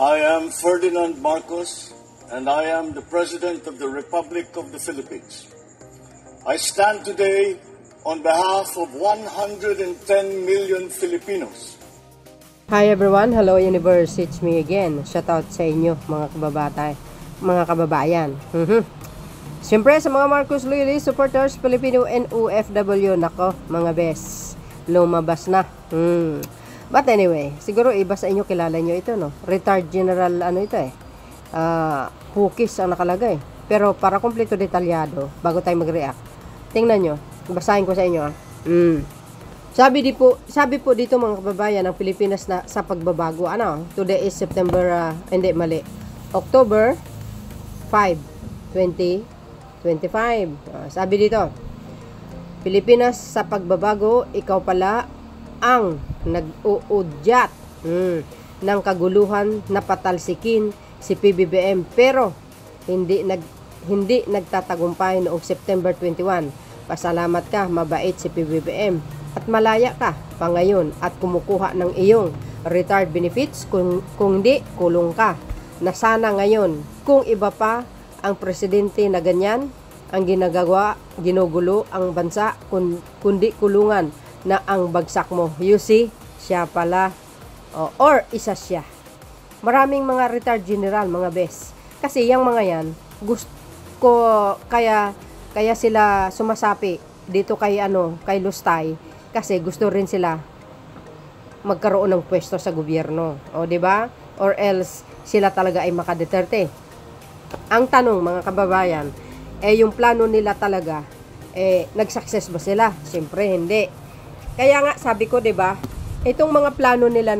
I am Ferdinand Marcos, and I am the President of the Republic of the Philippines. I stand today on behalf of 110 million Filipinos. Hi everyone, hello universe, it's me again. Shout out sa inyo mga kababayan. Siyempre sa mga Marcos loyalist supporters, Filipino and OFW, nako mga best, lumabas na. But anyway, siguro iba sa inyo kilala nyo ito, no? Retired General ito Hukis ang nakalagay. Pero para kompleto detalyado, bago tayo mag-react, tingnan nyo, basahin ko sa inyo. Sabi po dito mga kababayan ng Pilipinas na sa pagbabago. Today is October 5, 2025. Sabi dito, Pilipinas sa pagbabago, ikaw pala ang nag-uudyat ng kaguluhan na patalsikin si PBBM, pero hindi nagtatagumpay noong September 21. Pasalamat ka, mabait si PBBM at malaya ka pa ngayon at kumukuha ng iyong retired benefits, kung di kulong ka na sana ngayon. Kung iba pa ang presidente na ganyan ang ginugulo ang bansa, kundi kulungan na ang bagsak mo. You see, siya pala, or isa siya. Maraming mga retired general, mga best. Kasi yung mga yan, kaya sila sumasapi dito kay Lustay, kasi gusto rin sila magkaroon ng pwesto sa gobyerno. O, di ba? Or else sila talaga ay makaduterte. Ang tanong mga kababayan, yung plano nila talaga, nag-success ba sila? Siyempre hindi. Kaya nga sabi ko, 'di ba? Itong mga plano nila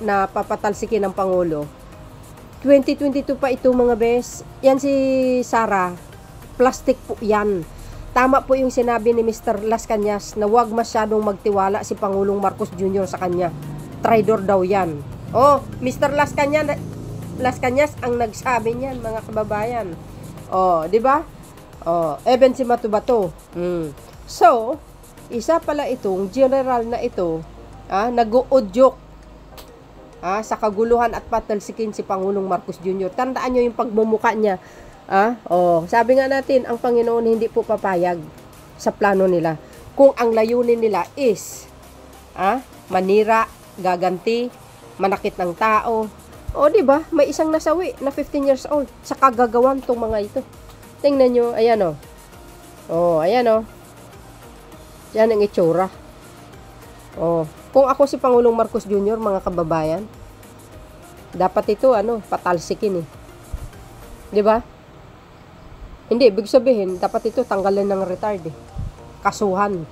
na papatalsikin ng pangulo. 2022 pa ito mga bes. Yan si Sara. Plastic po 'yan. Tama po yung sinabi ni Mr. Las Cañas na huwag masyadong magtiwala si Pangulong Marcos Jr. sa kanya. Traidor daw 'yan. Oh, Mr. Las Cañas ang nagsabi niyan mga kababayan. Oh, 'di ba? Oh, even si Matubato. So, isa pala itong general na ito, nag-uudyok sa kaguluhan at patalsikin si Pangulong Marcos Jr. Tandaan nyo yung pagmumuka niya. Sabi nga natin, ang Panginoon hindi po papayag sa plano nila. Kung ang layunin nila is manira, gaganti, manakit ng tao. O, di ba? May isang nasawi na 15 years old sa kagagawan tong mga ito. Tingnan nyo, ayan o. Ayan o. Yan ang itsura. Kung ako si Pangulong Marcos Jr., mga kababayan, dapat ito, patalsikin eh. Di ba? Hindi, ibig sabihin, dapat ito tanggalan ng retard eh. Kasuhan.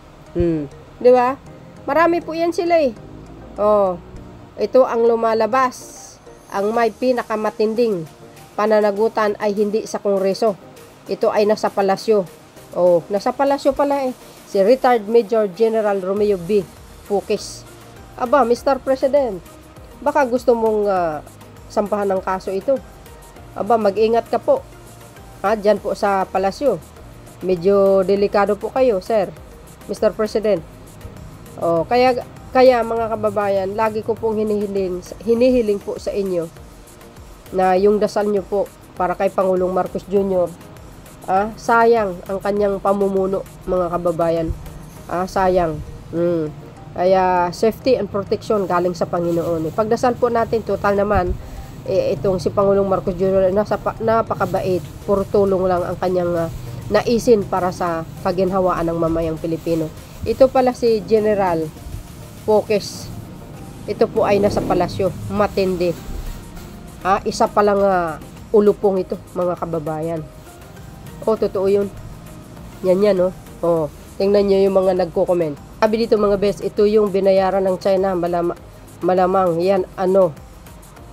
Di ba? Marami po yan sila eh. Ito ang lumalabas. Ang may pinakamatinding pananagutan ay hindi sa Kongreso. Ito ay nasa palasyo. Nasa palasyo pala eh. Si retired Major General Romeo B. Hukis. Aba, Mr. President, baka gusto mong sampahan ng kaso ito. Aba, mag-ingat ka po. Diyan po sa palasyo. Medyo delikado po kayo, sir. Mr. President. Kaya mga kababayan, lagi ko pong hinihiling po sa inyo na yung dasal nyo po para kay Pangulong Marcos Jr. Sayang ang kanyang pamumuno, mga kababayan. Sayang. Kaya safety and protection galing sa Panginoon. Pagdasal po natin, total naman, itong si Pangulong Marcos Jr. napakabait. Puro tulong lang ang kanyang naisin para sa kaginhawaan ng mamayang Pilipino. Ito pala si General Hukis. Ito po ay nasa palasyo. Matindi. Isa palang ulupong ito, mga kababayan. Totoo yun. Yan, tingnan nyo yung mga nagko-comment. Sabi dito mga best, ito yung binayaran ng China. Malamang yan,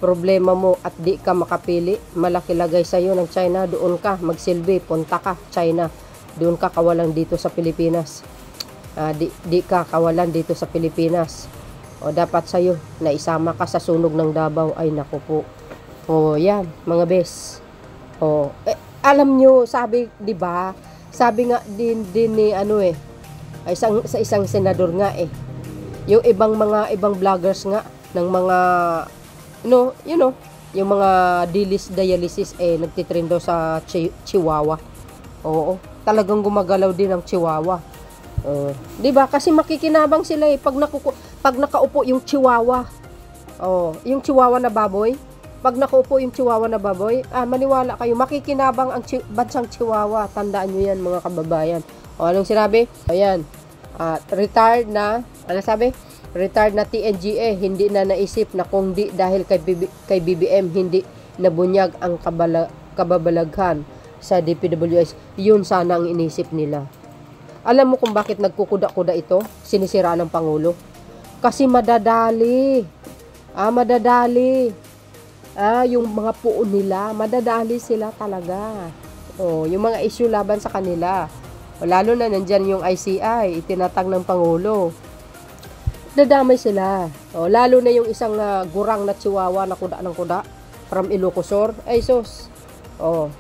problema mo at di ka makapili. Malaki lagay sa'yo ng China. Doon ka, magsilbi, punta ka, China. Doon ka kawalan dito sa Pilipinas. Di ka kawalan dito sa Pilipinas. Dapat sa'yo na isama ka sa sunog ng Davao. Ay, naku po. Yan, mga best. Alam nyo, sabi, di ba? Sabi nga din ni sa isang senador nga yung ibang vloggers nga ng mga yung mga dialysis nagtitrend daw sa Chihuahua. Oo, talagang gumagalaw din ang Chihuahua. 'Di ba? Kasi makikinabang sila pag nakaupo yung Chihuahua. Yung Chihuahua na baboy. Pag nakaupo yung Chihuahua na baboy, maniwala kayo, makikinabang ang bansang Chihuahua. Tandaan nyo yan, mga kababayan. Anong sinabi? Ayan. Retired na, ano sabi? Retired na TNGA, hindi na naisip na kung di dahil kay BBM, hindi nabunyag ang kababalaghan sa DPWS. Yun sana ang inisip nila. Alam mo kung bakit nagkukuda-kuda ito? Sinisira ng Pangulo. Kasi madadali. Madadali. Yung mga puon nila, madadali sila talaga. Yung mga issue laban sa kanila. Lalo na nandyan yung ICI, itinatag ng Pangulo. Dadamay sila. Lalo na yung isang gurang na Chihuahua na kuda ng kuda from Ilocosur. Ay sus.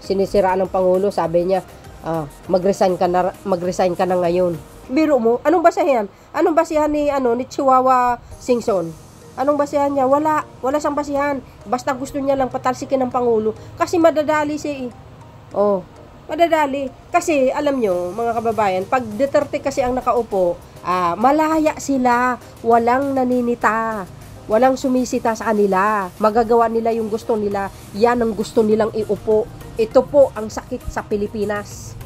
Sinisiraan ng Pangulo, sabi niya, mag-resign ka na ngayon. Biro mo, anong basihan? Anong basihan ni Chihuahua Singson? Anong basihan niya? Wala siyang basihan. Basta gusto niya lang patalsikin ng Pangulo kasi madadali siya madadali. Kasi alam nyo, mga kababayan, pag Duterte kasi ang nakaupo, malaya sila, walang naninita, walang sumisita sa kanila, magagawa nila yung gusto nila, yan ang gusto nilang iupo. Ito po ang sakit sa Pilipinas.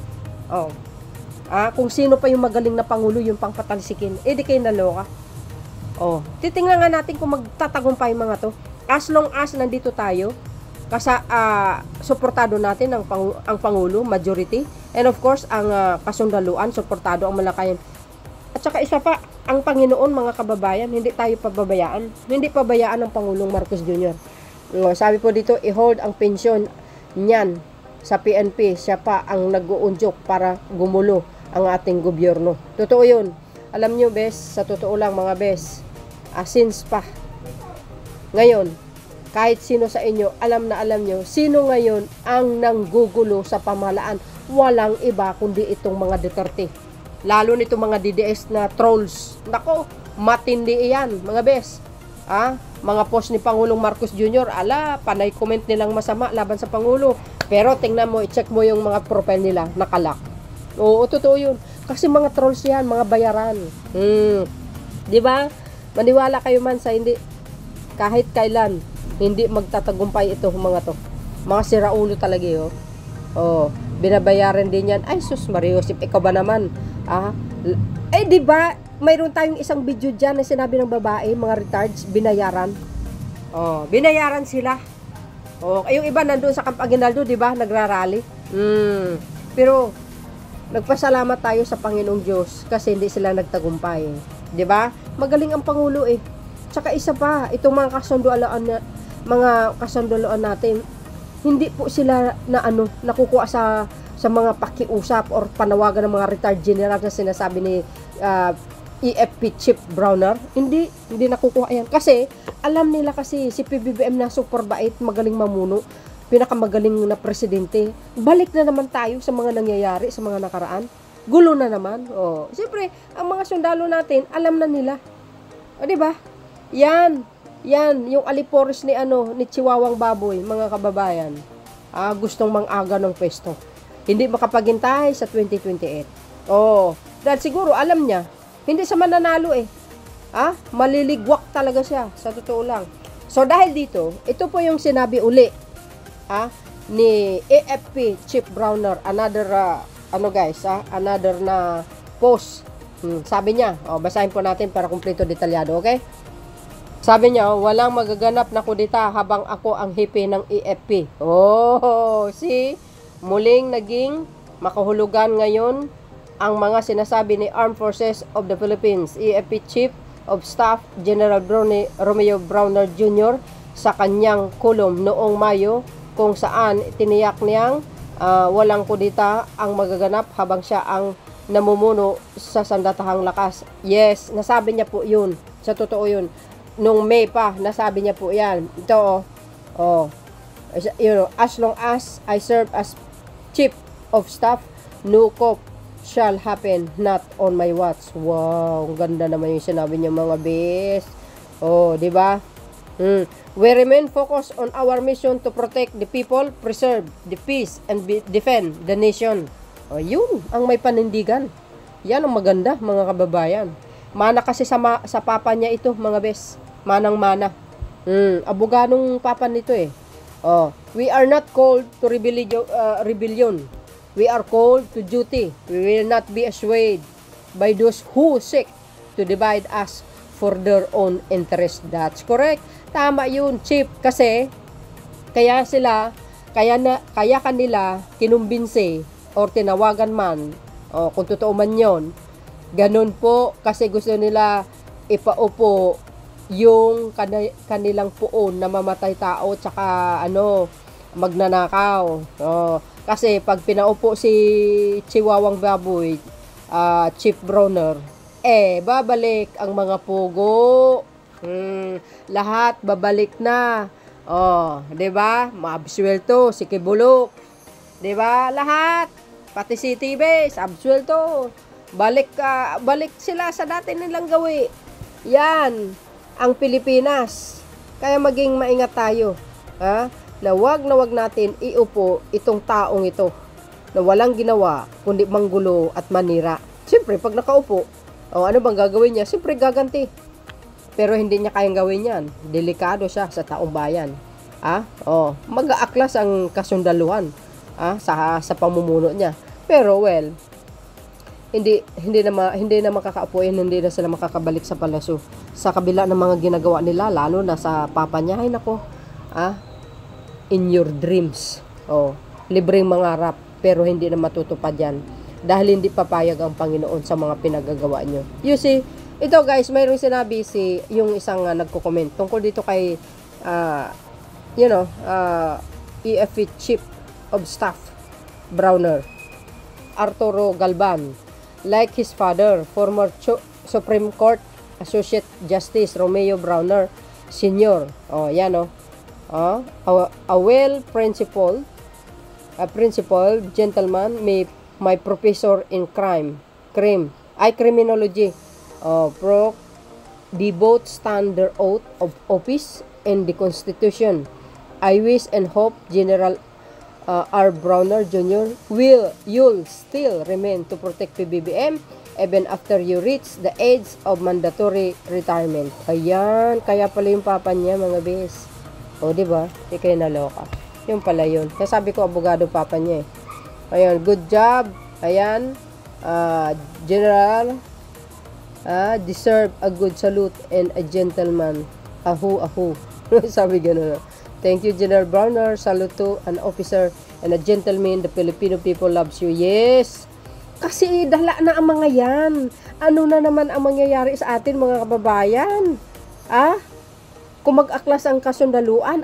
Kung sino pa yung magaling na Pangulo yung pangpatalsikin, di kayo naloka. Titingnan nga natin kung magtatagumpay mga to. As long as nandito tayo, suportado natin ang Pangulo, majority. And of course, ang kasundaluan, suportado ang Malakayan. At saka isa pa, ang Panginoon, mga kababayan, hindi tayo pababayaan. Hindi pabayaan ng Pangulong Marcos Jr. Sabi po dito, i-hold ang pensyon niyan sa PNP. Siya pa ang nag-uunjok para gumulo ang ating gobyerno. Totoo yun. Alam nyo, bes, sa totoo lang mga bes, since pa, ngayon, kahit sino sa inyo, alam nyo, sino ngayon ang nanggugulo sa pamahalaan? Walang iba kundi itong mga Duterte. Lalo nito mga DDS na trolls. Nako, matindi yan, mga bes. Mga post ni Pangulong Marcos Jr., panay comment nilang masama laban sa Pangulo. Pero tingnan mo, i-check mo yung mga profile nila, nakalak. Oo, totoo yun. Kasi mga trolls yan, mga bayaran. Di ba? Maniwala kayo man sa hindi, kahit kailan, hindi magtatagumpay ito mga to. Mga siraulo talaga binabayaran din yan. Ay sus Mariosip, ikaw ba naman? Di ba? Mayroon tayong isang video dyan na sinabi ng babae, mga retards, binayaran. Binayaran sila. Yung iba nandun sa Camp Aguinaldo, di ba? Nagrarally. Pero nagpasalamat tayo sa Panginoong Diyos kasi hindi sila nagtagumpay. Di ba? Magaling ang Pangulo Tsaka isa pa, itong mga kasunduan natin, hindi po sila nakukuha sa mga pakiusap or panawagan ng mga retired general na sinasabi ni EFP Chief Browner. Hindi nakukuha yan. Kasi, alam nila kasi si PBBM na super bait, magaling mamuno, pinakamagaling na presidente. Balik na naman tayo sa mga nangyayari, sa mga nakaraan. Gulo na naman. Siyempre, ang mga sundalo natin, alam na nila. Di ba? Yan, yung alipores ni Chihuahuang baboy, mga kababayan. Gustong mang-aga ng pwesto. Hindi makapaghintay sa 2028. Dahil siguro alam niya, hindi siya mananalo Maliligwak talaga siya, sa totoo lang. So dahil dito, ito po yung sinabi uli ni AFP Chief Browner, another another na post. Sabi niya, basahin po natin para kumpleto detalyado, okay? Sabi niya, walang magaganap na kudita habang ako ang hipi ng EFP. See? Muling naging makahulugan ngayon ang mga sinasabi ni Armed Forces of the Philippines, EFP Chief of Staff General Romeo Browner Jr. sa kanyang kolum noong Mayo kung saan tiniyak niyang walang kudita ang magaganap habang siya ang namumuno sa sandatahang lakas. Yes, nasabi niya po yun. Sa totoo yun. Nung May pa, nasabi niya po yan. Ito, as long as I serve as Chief of Staff, no coup shall happen, not on my watch. Wow, ang ganda naman yung sinabi niya mga bes. Di ba? We remain focused on our mission to protect the people, preserve the peace, and defend the nation. O, yun ang may panindigan. Yan ang maganda, mga kababayan. Mana kasi sa papa niya ito, mga bes. Manang-mana. Abogadong papa nito eh. We are not called to rebellion. We are called to duty. We will not be swayed by those who seek to divide us for their own interest. That's correct. Tama yun, Chief. Kasi, kaya kanila kinumbinsi or tinawagan man, kung totoo man yun, ganun po, kasi gusto nila ipaupo yung kanilang puon na mamatay tao tsaka magnanakaw. Kasi pag pinaupo si Chihuahuang Baboy, Chief Browner, babalik ang mga pugo. Lahat babalik na. 'di ba? Maabsuelto si Kibulok. 'Di ba? Lahat pati si Tibes absuelto. Balik sila sa dati nilang gawi. Yan ang Pilipinas. Kaya maging maingat tayo. Na wag natin iupo itong taong ito na walang ginawa kundi manggulo at manira. Siyempre, pag nakaupo, ano bang gagawin niya? Siyempre, gaganti. Pero hindi niya kayang gawin yan. Delikado siya sa taong bayan. Mag-aaklas ang kasundaluhan sa pamumuno niya. Pero, well, hindi na makakaupuin, hindi na sila makakabalik sa palasyo. Sa kabila ng mga ginagawa nila, lalo na sa papa niya, ay nako, in your dreams. Libreng mangarap, pero hindi na matutupad yan. Dahil hindi papayag ang Panginoon sa mga pinagagawa nyo. You see, ito guys, mayroong sinabi yung isang nagko-comment tungkol dito kay, EFE Chief of Staff, Browner, Arturo Galban. Like his father, former Supreme Court Associate Justice Romeo Browner Sr. A well-principled gentleman, my professor in criminology, they both stand their oath of office and the Constitution. I wish and hope General R. Browner Jr. you'll still remain to protect PBBM even after you reach the age of mandatory retirement. Ayan, kaya pala yung papa niya, mga bes. Diba? Di kayo naloka. Yung pala yun. Kaya sabi ko, abogado papa niya eh. Ayan, good job. Ayan, General, deserve a good salute and a gentleman. Ahu. Sabi gano'n. Thank you, General Browner. Salute to an officer and a gentleman. The Filipino people loves you. Yes. Kasi dala na ang mga yan. Ano na naman ang mangyayari sa atin, mga kababayan? Kung mag-aklas ang kasundaluan,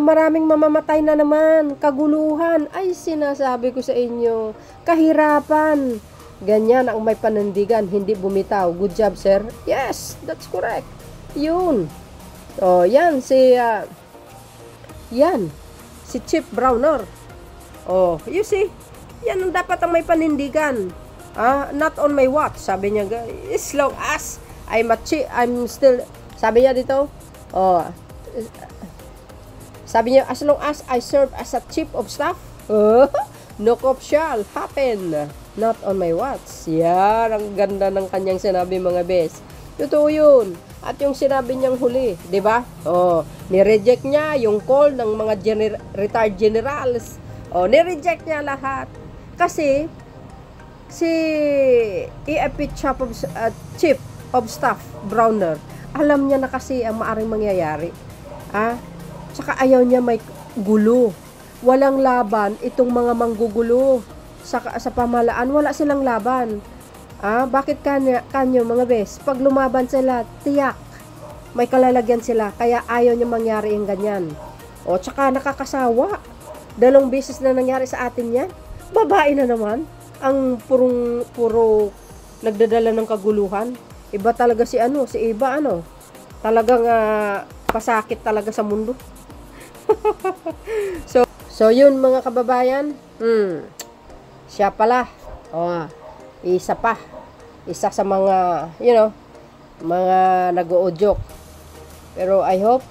maraming mamamatay na naman, kaguluhan. Ay, sinasabi ko sa inyo, kahirapan. Ganyan ang may panindigan, hindi bumitaw. Good job, sir. Yes, that's correct. Yun. Yan, si Chief Browner. You see, yan ang dapat ang may panindigan. Not on my watch, sabi niya, as long as I'm still, sabi niya dito, sabi niya, as long as I serve as a chief of staff, no cop shall happen. Not on my watch. Yan, ang ganda ng kanyang sinabi, mga bes. Totoo yun. At yung sinabi niyang huli, di ba? Ni-reject niya yung call ng mga retired generals. Ni-reject niya lahat. Kasi, si EFE Chief of Staff, Browner, alam niya na kasi ang maaring mangyayari. Tsaka ayaw niya may gulo. Walang laban itong mga manggugulo sa pamahalaan. Wala silang laban. Bakit kanyo mga bes? Pag lumaban sila, tiyak, may kalalagyan sila. Kaya ayaw niya mangyari yung ganyan. Tsaka nakakasawa. 2 beses na nangyari sa atin yan. Babae na naman. Ang puro nagdadala ng kaguluhan. Iba talaga si Iba talagang pasakit talaga sa mundo. So yun, mga kababayan. Siya pala. Isa sa mga mga nag-uudyok. Pero I hope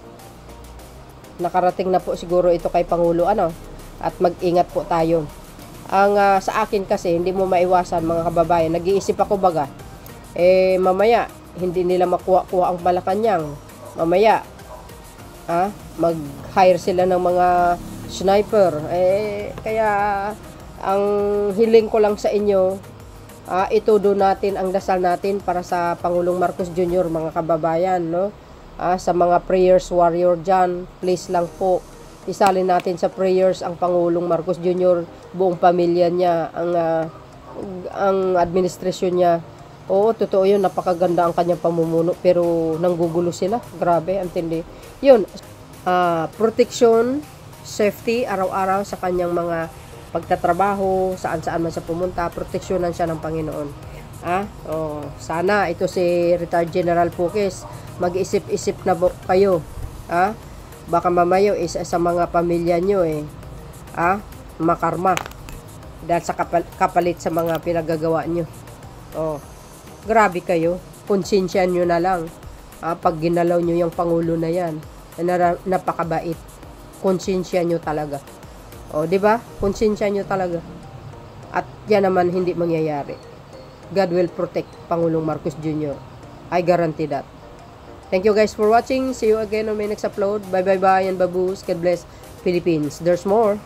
nakarating na po siguro ito kay Pangulo at mag-ingat po tayo. Ang sa akin kasi hindi mo maiwasan mga kababayan, nag-iisip ako baga mamaya hindi nila makuha ang Malacanang. Mamaya mag-hire sila ng mga sniper. Kaya ang hiling ko lang sa inyo, itudo natin ang dasal natin para sa Pangulong Marcos Jr. mga kababayan, no? Sa mga prayers warrior dyan, please lang po, isalin natin sa prayers ang Pangulong Marcos Jr., buong pamilya niya, ang administrasyon niya. Oo, totoo yun, napakaganda ang kanyang pamumuno, pero nanggugulo sila. Grabe, antindi. Yun, protection, safety, araw-araw sa kanyang mga pagtatrabaho, saan-saan man siya pumunta, proteksyonan siya ng Panginoon. Sana ito si Retired General Puques, mag-isip-isip na kayo. Baka mamayo isa sa mga pamilya nyo makarma dahil sa kapalit sa mga pinagagawa nyo. Grabe kayo, konsensya nyo na lang pag ginalaw nyo yung Pangulo na yan, napakabait. Konsensya nyo talaga. Di ba? Konsensya nyo talaga. At yan naman hindi mangyayari. God will protect Pangulong Marcos Jr. I guarantee that. Thank you guys for watching. See you again on my next upload. Bye bye bye and baboos. God bless Philippines. There's more.